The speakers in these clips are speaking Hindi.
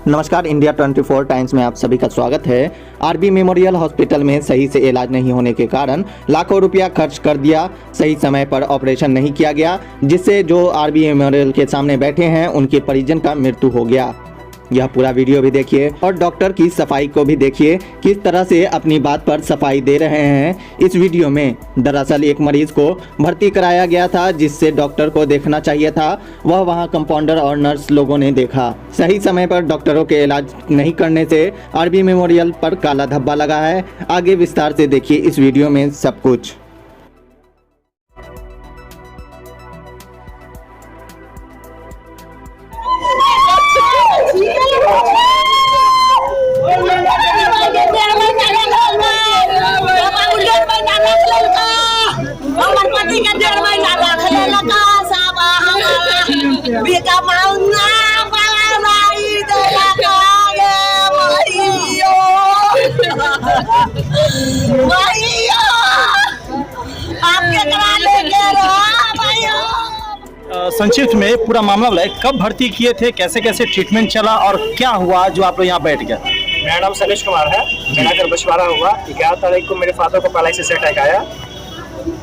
नमस्कार, इंडिया 24 टाइम्स में आप सभी का स्वागत है। आरबी मेमोरियल हॉस्पिटल में सही से इलाज नहीं होने के कारण लाखों रुपया खर्च कर दिया, सही समय पर ऑपरेशन नहीं किया गया, जिससे जो आरबी मेमोरियल के सामने बैठे हैं उनके परिजन का मृत्यु हो गया। यह पूरा वीडियो भी देखिए और डॉक्टर की सफाई को भी देखिए, किस तरह से अपनी बात पर सफाई दे रहे हैं। इस वीडियो में दरअसल एक मरीज को भर्ती कराया गया था, जिससे डॉक्टर को देखना चाहिए था, वह वहां कंपाउंडर और नर्स लोगों ने देखा। सही समय पर डॉक्टरों के इलाज नहीं करने से आरबी मेमोरियल पर काला धब्बा लगा है। आगे विस्तार से देखिए इस वीडियो में सब कुछ। संक्षिप्त में पूरा मामला बताइए, कब भर्ती किए थे, कैसे कैसे ट्रीटमेंट चला और क्या हुआ जो आप लोग यहाँ बैठ गए? मेरा नाम शैलेश कुमार है। मेरा घर बछवाड़ा हुआ। 11 तारीख को मेरे फादर को पैरालिसिस अटैक आया।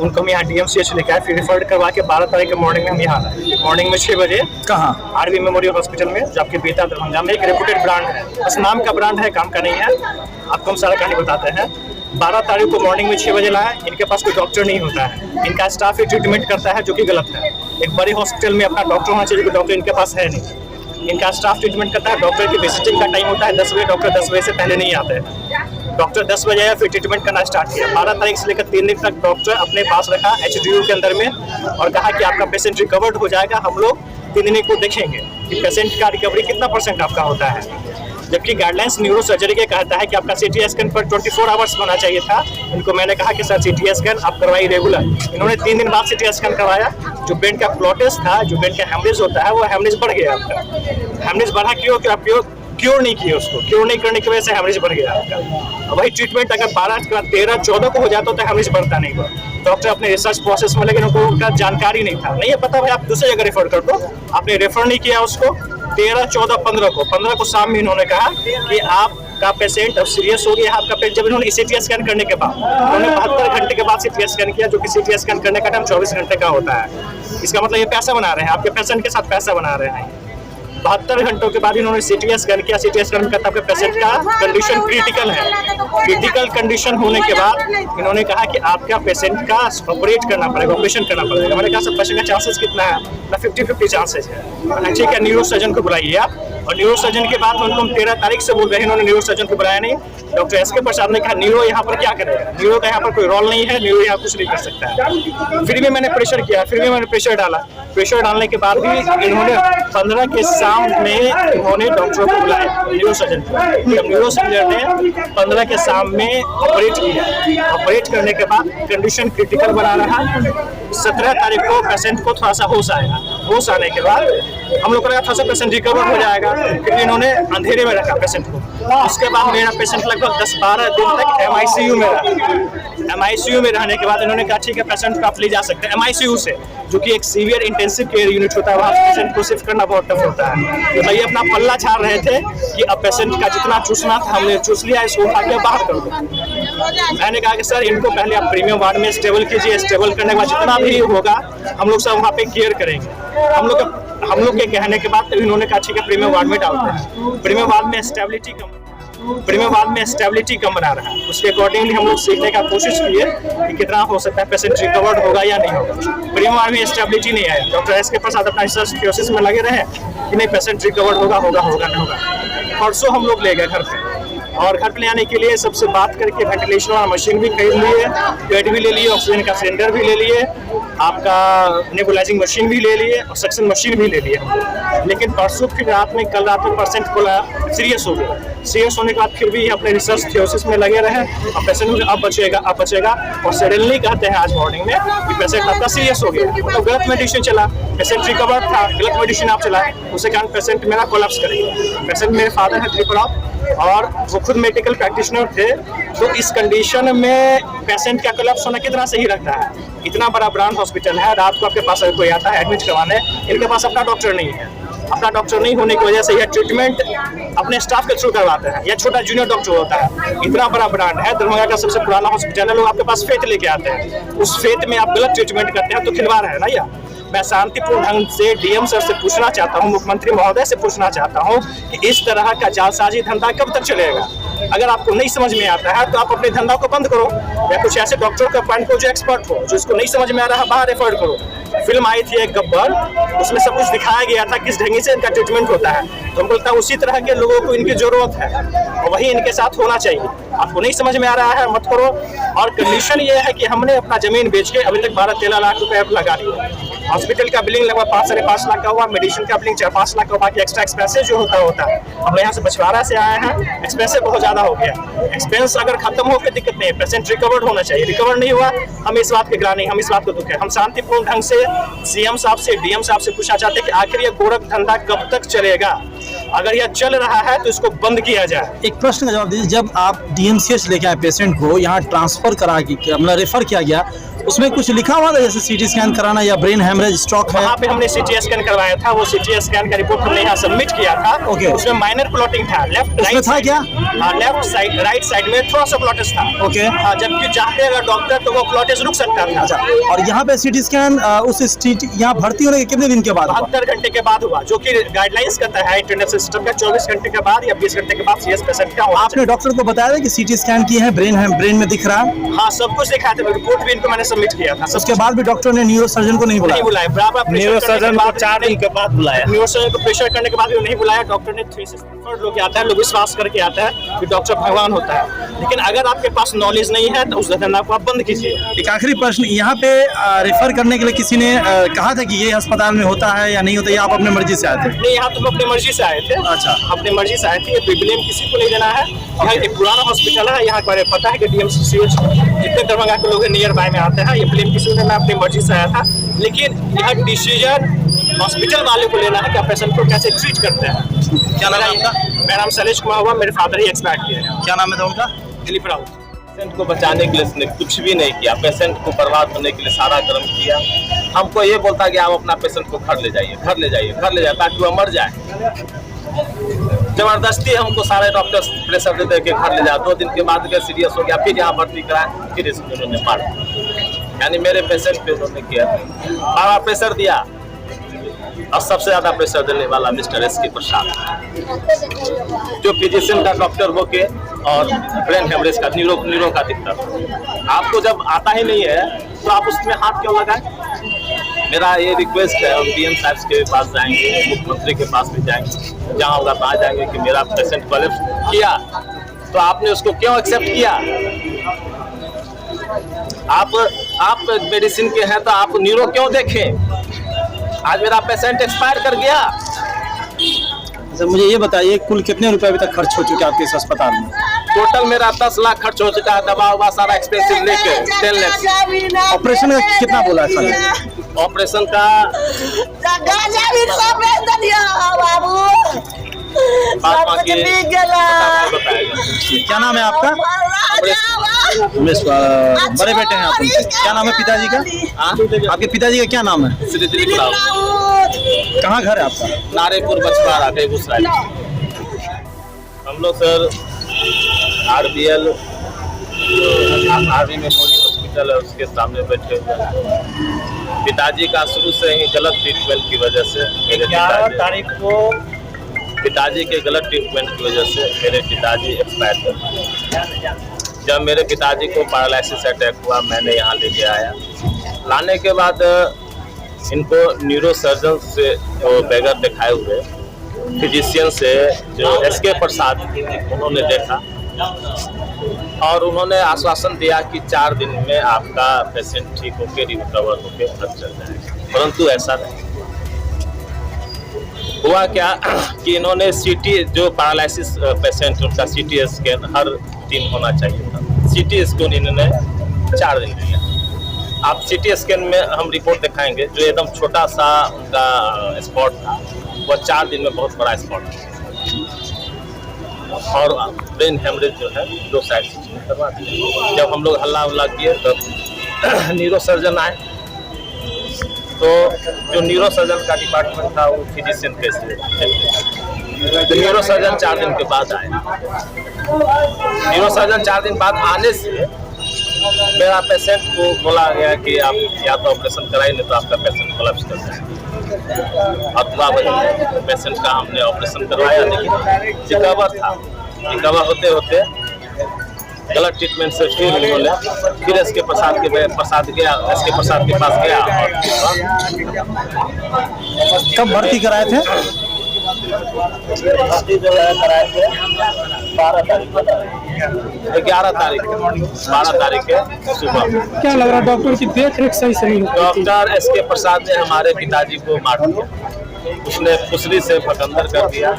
उनको हम यहाँ DMCH लेके आए, फिर रिफर करवा के 12 तारीख के मॉर्निंग में हम यहाँ आए। मॉर्निंग में 6 बजे। कहाँ? आरबी मेमोरियल हॉस्पिटल में, जो आपके बेता दरभंगा में एक रेपुटेड ब्रांड है। बस नाम का ब्रांड है, काम का नहीं है। आपको हम सारा कहानी बताते हैं। 12 तारीख को मॉर्निंग में 6 बजे लाया। इनके पास कोई डॉक्टर नहीं होता है, इनका स्टाफ ही ट्रीटमेंट करता है, जो कि गलत है। एक बड़े हॉस्पिटल में अपना डॉक्टर होना चाहिए, डॉक्टर इनके पास है नहीं। इनका स्टाफ ट्रीटमेंट करता है। डॉक्टर की विजिटिंग का टाइम होता है 10 बजे। डॉक्टर 10 बजे से पहले नहीं आते हैं। डॉक्टर 10 बजे आया, फिर ट्रीटमेंट करना स्टार्ट किया। 12 तारीख से लेकर 3 दिन तक डॉक्टर अपने पास रखा HDU के अंदर में, और कहा कि आपका पेशेंट रिकवर्ड हो जाएगा, हम लोग 3 दिन को देखेंगे कि पेशेंट का रिकवरी कितना % आपका होता है। जबकि गाइडलाइंस न्यूरो सर्जरी के कहता है कि आपका CT स्कैन पर 24 आवर्स होना चाहिए था। इनको मैंने कहा कि सर CT स्कैन आप करवाइए रेगुलर। इन्होंने 3 दिन बाद CT स्कैन करवाया। जो ब्रेन का क्लॉटेस था, जो ब्रेन का हेमरेज होता है, वो हेमरेज बढ़ गया आपका। हेमरेज बढ़ा क्यों? कि आप क्योर नहीं किए उसको। क्योर नहीं करने की वजह से हेमरेज बढ़ गया आपका। वही ट्रीटमेंट अगर 12, 13, 14 को हो जाता तो हेमरेज बढ़ता नहीं हुआ। डॉक्टर अपने रिसर्च प्रोसेस में, लेकिन उनको उनका जानकारी नहीं था। नहीं है पता भाई, आप दूसरी जगह रेफर कर दो। आपने रेफर नहीं किया उसको। 13, 14, 15 को शाम में इन्होंने कहा कि आपका पेशेंट अब सीरियस हो गया। आपका पेशेंट, जब इन्होंने CT स्कैन करने के बाद, उन्होंने 72 घंटे के बाद CT स्कैन किया, जो कि CT स्कैन करने का टाइम 24 घंटे का होता है। इसका मतलब ये पैसा बना रहे हैं, आपके पेशेंट के साथ पैसा बना रहे हैं। 72 घंटों के बाद इन्होंने CT स्कैन किया। CT स्कैन में कहता है आपके पेशेंट का कंडीशन क्रिटिकल है। क्रिटिकल कंडीशन होने के बाद इन्होंने कहा कि आपका पेशेंट का ऑपरेट करना पड़ेगा, ऑपरेशन करना पड़ेगा। मैंने कहा सब पेशेंट का चांसेस कितना है? ना 50-50 चांसेस है। ठीक है, न्यूरो सर्जन को बुलाइए आप। और न्यूरो सर्जन के बाद उनको हम 13 तारीख से बोल रहे हैं, इन्होंने न्यूरो सर्जन को बुलाया नहीं। डॉक्टर SK प्रसाद ने कहा न्यूरो यहाँ पर क्या करेगा, न्यूरो का यहाँ पर कोई रोल नहीं है, न्यूरो यहाँ कुछ नहीं कर सकता है। फिर भी मैंने प्रेशर किया, फिर भी मैंने प्रेशर डाला। प्रेशर डालने के बाद भी इन्होंने 15 के शाम में इन्होंने डॉक्टरों को बुलाया, न्यूरो सर्जन को। जब न्यूरो सर्जन ने 15 के शाम में ऑपरेट किया, ऑपरेट करने के बाद कंडीशन क्रिटिकल बना रहा। 17 तारीख को पेशेंट को थोड़ा सा होश आया। होश आने के बाद हम लोग को लगा थोड़ा सा पेशेंट रिकवर हो जाएगा, फिर इन्होंने अंधेरे में रखा पेशेंट को। उसके बाद मेरा पेशेंट लगभग 10-12 दिन तक MICU में रहा। MICU में रहने के बाद इन्होंने कहा ठीक है, पेशेंट को आप ले जा सकते हैं MICU से, जो कि एक सीवियर इंटेंसिव केयर यूनिट होता है। वहाँ पेशेंट को शिफ्ट करना बहुत टफ होता है। तो ये अपना पल्ला झाड़ रहे थे कि अब पेशेंट का जितना चूसना था हमने चूस लिया, इसको उठा के बाहर कर दो। मैंने कहा कि सर इनको पहले आप प्रीमियम वार्ड में स्टेबल कीजिए। स्टेबल करने के बाद जितना भी होगा हम लोग सब वहाँ पे केयर करेंगे। हम लोग के कहने के बाद इन्होंने कहा ठीक है, प्रीमियम वार्ड में डालते हैं। प्रीमियम वार्ड में स्टेबिलिटी कम बना रहा है। उसके अकॉर्डिंगली हम लोग सीखने का कोशिश किए कि कितना हो सकता है पेशेंट रिकवर्ड होगा या नहीं होगा। प्रीमियम वार्ड में स्टेबिलिटी नहीं आया। डॉक्टर SK प्रसाद अपना रिसर्च प्रोसेस में लगे रहे कि नहीं पेशेंट रिकवर्ड होगा नहीं होगा। परसों हम लोग ले गए घर पे, और घर पे ले आने के लिए सबसे बात करके वेंटिलेशन वाला मशीन भी खरीद लिए, बेड भी ले लिए, ऑक्सीजन का सिलेंडर भी ले लिए, आपका नेबुलाइजिंग मशीन भी ले लिए और सक्शन मशीन भी ले लिए हम लोग। लेकिन परसों फिर रात में, कल रात में पेशेंट को सीरियस हो गया। सीरियस होने के बाद फिर भी अपने रिसर्च थ्योसिस में लगे रहे और पेशेंट अब बचेगा और सडनली कहते हैं आज मॉर्निंग में कि पेशेंट आपका सीरियस हो गया। मतलब गलत मेडिसिन चला, पेशेंट रिकवर था, गलत मेडिसिन आप चला, उसके कारण पेशेंट मेरा कोलैप्स करेगा। पेशेंट मेरे फादर है त्रिपुरा और वो खुद मेडिकल प्रैक्टिशनर थे। तो इस कंडीशन में पेशेंट का कोलैप्स होना कितना सही रहता है? इतना बड़ा ब्रांड हॉस्पिटल है, रात को आपके पास कोई आता है एडमिट करवाने, इनके पास अपना डॉक्टर नहीं है। अपना डॉक्टर नहीं होने की वजह से यह ट्रीटमेंट अपने स्टाफ के थ्रू करवाते हैं। यह छोटा जूनियर डॉक्टर होता है। इतना बड़ा ब्रांड है, दरभंगा का सबसे पुराना हॉस्पिटल है, लोग आपके पास फेथ लेके आते हैं, उस फेथ में आप गलत ट्रीटमेंट करते हैं तो खिलवाड़ है ना यह। मैं शांतिपूर्ण ढंग से डीएम सर से पूछना चाहता हूं, मुख्यमंत्री महोदय से पूछना चाहता हूं कि इस तरह का जालसाजी धंधा कब तक चलेगा। अगर आपको नहीं समझ में आता है तो आप अपने धंधा को बंद करो, या कुछ ऐसे डॉक्टर को अपॉइंट करो जो एक्सपर्ट हो, जो इसको नहीं समझ में आ रहा है बाहर रेफर करो। फिल्म आई थी एक गब्बर, उसमें सब कुछ दिखाया गया था किस ढंग से इनका ट्रीटमेंट होता है। तो हमको लगता है उसी तरह के लोगों को इनकी जरूरत है और वही इनके साथ होना चाहिए। आपको नहीं समझ में आ रहा है मत करो। और कंडीशन ये है कि हमने अपना जमीन बेच के अभी तक 12-13 लाख रुपए लगा दिए। हॉस्पिटल का बिलिंग लगभग 5-5.5 लाख का हुआ, मेडिसिन का बिलिंग 4-5 लाख का, बाकी एक्स्ट्रा एक्सपेंसेस जो होता है। हम यहाँ से बछवाड़ा से आए हैं, एक्सपेंसेस बहुत ज्यादा हो गया। एक्सपेंस अगर खत्म हो गया दिक्कत नहीं है, पेशेंट रिकवर्ड होना चाहिए। रिकवर नहीं हुआ, हम इस बात के ग्राह नहीं, हम इस बात को दुख है। हम शांतिपूर्ण ढंग से सीएम साहब से, डीएम साहब से पूछना चाहते हैं कि आखिर ये गोरख धंधा कब तक चलेगा। अगर यह चल रहा है तो इसको बंद किया जाए। एक प्रश्न का जवाब दीजिए, जब आप डीएमसीएच लेके आए पेशेंट को, यहाँ ट्रांसफर करा के मतलब रेफर किया गया, उसमें कुछ लिखा हुआ था जैसे सीटी स्कैन कराना या ब्रेन हेमरेज स्ट्रोक है? वहाँ पे हमने सीटी स्कैन करवाया था, वो सीटी स्कैन का रिपोर्ट हमने यहाँ सबमिट किया था। ओके। उसमें माइनर क्लॉटिंग था, लेफ्ट उसमें था क्या? हाँ, लेफ्ट साइड राइट साइड में थोड़ा सा क्लॉटेज था। ओके। हाँ, जबकि चाहते अगर डॉक्टर तो वो क्लॉटेज रुक सकता था। अच्छा, और यहाँ पे सीटी स्कैन उस यहाँ भर्ती होने के कितने दिन के बाद? 72 घंटे के बाद हुआ, जो कि गाइडलाइंस करता है इंटरनेशनल सिस्टम का। 24 घंटे के बाद या 20 घंटे के बाद सीरियस पेशेंट का होना आपने डॉक्टर को बताया था कि सीटी स्कैन की है, ब्रेन में दिख रहा है? चाहिए। हाँ, सब कुछ दिखाया था, रिपोर्ट भी इनको मैंने सबमिट किया था। उसके बाद भी डॉक्टर ने न्यूरो सर्जन को नहीं बुलाया? बराबर न्यूरो सर्जन को 4 दिन के बाद बुलाया। न्यूरो सर्जन को प्रेशर करने के बाद भी नहीं बुलाया। डॉक्टर ने 3 लोग आता है, लोग विश्वास करके आता है कि डॉक्टर भगवान होता है। लेकिन अगर आपके पास नॉलेज नहीं है तो उस धंधा को आप बंद कीजिए। एक आखिरी प्रश्न, यहाँ पे रेफर करने के लिए किसी ने कहा था कि ये अस्पताल में होता है या नहीं होता, या आप अपने मर्जी से आए थे? नहीं, यहाँ तो हम अपनी मर्जी से आए थे। अच्छा। अपनी मर्जी से आए थे, ये ब्लेम किसी को नहीं देना है। यहाँ एक पुराना हॉस्पिटल है, यहाँ पर पता है कि डीएमसीएच जितने दरभंगा के लोग नियर बाय में आते हैं, ये ब्लेम किसी को, मैं अपनी मर्जी से आया था। लेकिन यह डिसीजन हॉस्पिटल वाले को लेना है कि आप पेशेंट को कैसे ट्रीट करते हैं। क्या नाम है आपका? मेरा नाम शैलेश कुमार हुआ, मेरे फादर ही एक्सपायर किए हैं। क्या नाम है उनका? दिलीप राउत। पेशेंट को बचाने के लिए उसने कुछ भी नहीं किया, पेशेंट को बर्बाद होने के लिए सारा कर्म किया। हमको ये बोलता कि आप अपना पेशेंट को घर ले जाइए, घर ले जाइए, घर ले जाए ताकि वह मर जाए। जबरदस्ती हमको सारे डॉक्टर प्रेशर दे दे के घर ले जाए। 2 दिन के बाद अगर सीरियस हो गया फिर यहाँ भर्ती कराए, फिर इसको उन्होंने मार दिया। यानी मेरे पेशेंट पे उन्होंने किया बाबा प्रेशर दिया। और सबसे ज्यादा प्रेशर देने वाला मिस्टर एसके प्रसाद, जो फिजिशियन का डॉक्टर होके और ब्रेन हेमरेज का न्यूरो का दिक्कत। आपको जब आता ही नहीं है तो आप उसमें हाथ क्यों लगाए? मेरा ये रिक्वेस्ट है, हम डीएम साहब के पास जाएंगे, मुख्यमंत्री के पास भी जाएंगे, जहाँ होगा वहाँ जाएंगे कि मेरा पेशेंट कोलैप्स किया तो आपने उसको क्यों एक्सेप्ट किया? आप मेडिसिन के हैं तो आप न्यूरो क्यों देखें? आज मेरा पेशेंट एक्सपायर कर गया। अच्छा, मुझे ये बताइए कुल कितने रुपए अभी तक खर्च हो चुके हैं आपके इस अस्पताल में? टोटल मेरा 10 लाख खर्च हो चुका है, दवा ववा सारा एक्सपेंसिव लेके 10 लाख। ऑपरेशन का कितना बोला है खाली? ऑपरेशन का क्या नाम है आपका? बड़े बेटे हैं आप उनके। क्या नाम है पिताजी का? आपके पिताजी का क्या नाम है? श्री दिलीप राउत। कहाँ घर है आपका? नारेपुर बछवाड़ा बेगूसराय। हम लोग sir RBL army memorial hospital है उसके सामने बैठे हुए हैं। पिताजी का शुरू से ही गलत ट्रीटमेंट की वजह से मेरे 11 तारीख को पिताजी के गलत ट्रीटमेंट की वजह से मेरे पिताजी एक्सपायर कर गए। जब मेरे पिताजी को पैरालिसिस अटैक हुआ मैंने यहाँ लेके आया। लाने के बाद इनको न्यूरो सर्जन से बगैर दिखाए हुए फिजिशियन से जो एसके प्रसाद उन्होंने देखा और उन्होंने आश्वासन दिया कि 4 दिन में आपका पेशेंट ठीक होकर रिकवर होकर घर चल जाएगा, परंतु ऐसा नहीं हुआ। क्या कि इन्होंने सीटी जो पैरालिसिस पेशेंट उनका सीटी स्कैन हर दिन होना चाहिए था, सीटी स्कैन इन्होंने 4 दिन दिया। आप सीटी स्कैन में हम रिपोर्ट दिखाएंगे, जो एकदम छोटा सा उनका स्पॉट था वह 4 दिन में बहुत बड़ा स्पॉट था। और ब्रेन हेमरेज जो है 2 साइड से करवा दिया। जब हम लोग हल्ला उल्ला किए तब न्यूरो सर्जन आए, तो जो न्यूरो सर्जन का डिपार्टमेंट था वो फिजिशियन केस थे, तो न्यूरो सर्जन 4 दिन के बाद आए। न्यूरो सर्जन 4 दिन बाद आने से मेरा पेशेंट को बोला गया कि आप या तो ऑपरेशन कराइए, नहीं तो आपका पेशेंट कोलैप्स कर जाएगा। अथवा पेशेंट का हमने ऑपरेशन करवाया, लेकिन रिकवर था। रिकवर होते होते गलत ट्रीटमेंट से फिर बोले, फिर एसके प्रसाद के पास गया और कब भर्ती कराए थे? भर्ती जो है कराए थे 12 तारीख को, 11 तारीख 12 तारीख के सुबह। क्या लग रहा है डॉक्टर की देख रेख सही से नहीं हो पाती? डॉक्टर एसके प्रसाद ने हमारे पिताजी को मार दिया, उसने फुसरी से भगंदर कर दिया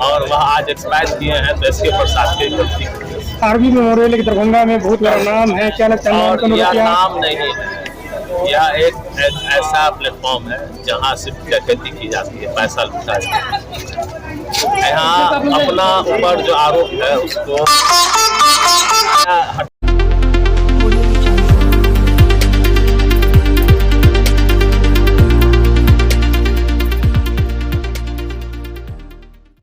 और वह आज एक्सपायर किए हैं। तो एसके प्रसाद की गलती, आरबी मेमोरियल के दरभंगा में बहुत बड़ा नाम है, क्या लगता है? और यह नाम नहीं है, यह एक ऐसा प्लेटफॉर्म है जहां सिर्फ डकैती की जाती है, पैसा लूटा जाता है। यहाँ अपना ऊपर जो आरोप है उसको